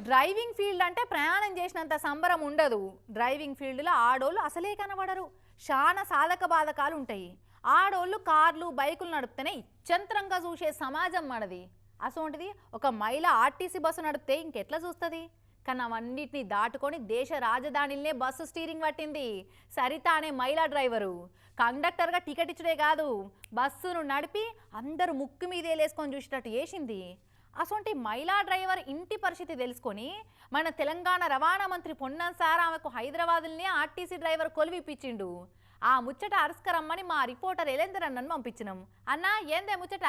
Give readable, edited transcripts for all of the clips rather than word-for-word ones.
Driving field అంటే ప్రయాణం చేసినంత సంబరం ఉండదు. డ్రైవింగ్ ఫీల్డ్లో ఆడోళ్ళు అసలే కనబడరు. చాలా సాధక బాధకాలు ఉంటాయి. ఆడోళ్ళు కార్లు బైకులు నడిపితేనే ఇచ్చంత్రంగా చూసే సమాజం మనది. అసోంటిది ఒక మహిళ ఆర్టీసీ బస్సు నడిపితే ఇంకెట్లా చూస్తుంది? కానీ అవన్నిటిని దాటుకొని దేశ రాజధానిలోనే బస్సు స్టీరింగ్ పట్టింది సరిత అనే మహిళా డ్రైవరు. కండక్టర్గా టికెట్ ఇచ్చుడే కాదు, బస్సును నడిపి అందరూ ముక్కు మీద వేలేసుకొని చూసేటట్టు చేసింది. అసొంటి మహిళా డ్రైవర్ ఇంటి పరిస్థితి తెలుసుకొని మన తెలంగాణ రవాణా మంత్రి పొన్నం సార్ ఆమెకు హైదరాబాద్లోనే ఆర్టీసీ డ్రైవర్ కొలువిపించిండు. ఆ ముచ్చట అరుస్కరమ్మని మా రిపోర్టర్ ఎలేందర్ అన్నను పంపించినాం. అన్నా ఏందే ముచ్చట?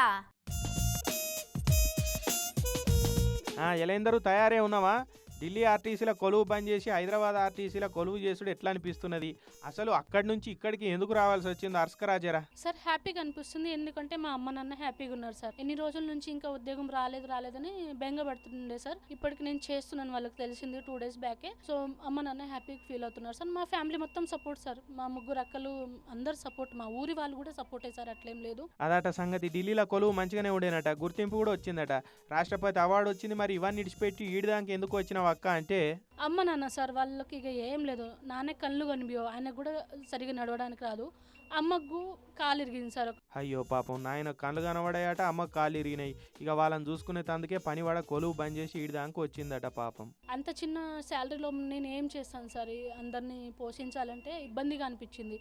ఎలేందరు తయారే ఉన్నావా? ఢిల్లీ ఆర్టీసీల కొలువు బంద్ చేసి హైదరాబాద్ ఆర్టీసీల కొలువు చేసుడు ఎట్లా అనిపిస్తున్నది? అసలు అక్కడి నుంచి ఇక్కడికి ఎందుకు రావాల్సి వచ్చింది? అర్స్కరాజరా సార్ హ్యాపీగా అనిపిస్తుంది. ఎందుకంటే మా అమ్మ నాన్న హ్యాపీగా ఉన్నారు సార్. ఎన్ని రోజుల నుంచి ఇంకా ఉద్యోగం రాలేదని బెంగ పడుతుండే సార్. ఇప్పటికి నేను చేస్తున్నాను, వాళ్ళకి తెలిసింది 2 days బ్యాకే. సో అమ్మ నాన్న హ్యాపీగా ఫీల్ అవుతున్నారు సార్. మా ఫ్యామిలీ మొత్తం సపోర్ట్ సార్. మా 3 అక్కలు అందరు సపోర్ట్, మా ఊరి వాళ్ళు కూడా సపోర్ట్ సార్. అట్లేం లేదు. అదట సంగతి. ఢిల్లీలో కొలువు మంచిగానే ఉండేనట, గుర్తింపు కూడా వచ్చిందట, రాష్ట్రపతి అవార్డు వచ్చింది. మరి ఇవన్నీ ఇడిచిపెట్టి ఈడిదానికి ఎందుకు వచ్చినావు అక్క అంటే, అమ్మ నాన్న సార్ వాళ్ళకి ఇక ఏం లేదు. నాన్న కళ్ళు కనిపించవు, ఆయన కూడా సరిగా నడవడానికి రాదు. అమ్మకు కాలు ఇరిగింది సార్. అయ్యో పాపం, నాయన కళ్ళు కనబడాయట, అమ్మ కాళ్ళు ఇరిగినాయి. ఇక వాళ్ళని చూసుకునే తందుకే పని పడ కొలువు బంద్ చేసి ఈడిదానికి వచ్చిందట పాపం. అంత చిన్న శాలరీలో నేను ఏం చేస్తాను సార్? అందరినీ పోషించాలంటే ఇబ్బందిగా అనిపించింది.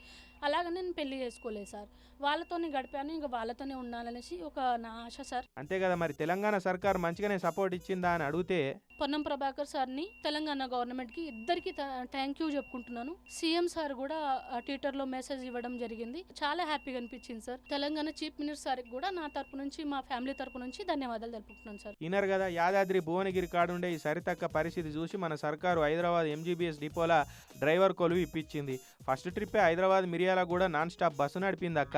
అలాగని నేను పెళ్లి చేసుకోలేదు సార్. వాళ్ళతోనే గడిపాను, ఇంకా వాళ్ళతోనే ఉండాలనేసి ఒక నా ఆశ సార్. అంతే కదా మరి. తెలంగాణ సర్కార్ మంచిగానే సపోర్ట్ ఇచ్చిందా అని అడిగితే, పొన్నం ప్రభాకర్ సార్ని, తెలంగాణ గవర్నమెంట్కి ఇద్దరికి థ్యాంక్ యూ చెప్పుకుంటున్నాను. సీఎం సార్ కూడా ట్విట్టర్లో మెసేజ్ ఇవ్వడం జరిగింది. చాలా హ్యాపీగా అనిపించింది సార్. తెలంగాణ చీఫ్ మినిస్టర్ సార్కి కూడా నా తరపు నుంచి, మా ఫ్యామిలీ తరపు నుంచి ధన్యవాదాలు తెలుపుకుంటున్నాను సార్. ఈనర్ కదా యాదాద్రి భువనగిరి కాడుండే ఈ సరితక్క పరిస్థితి చూసి మన సర్కారు హైదరాబాద్ ఎంజీబీఎస్ డిపోల డ్రైవర్ కొలువు ఇప్పించింది. ఫస్ట్ ట్రిప్పే Hyderabad Miryalaguda nonstop bus నడిపింది అక్క.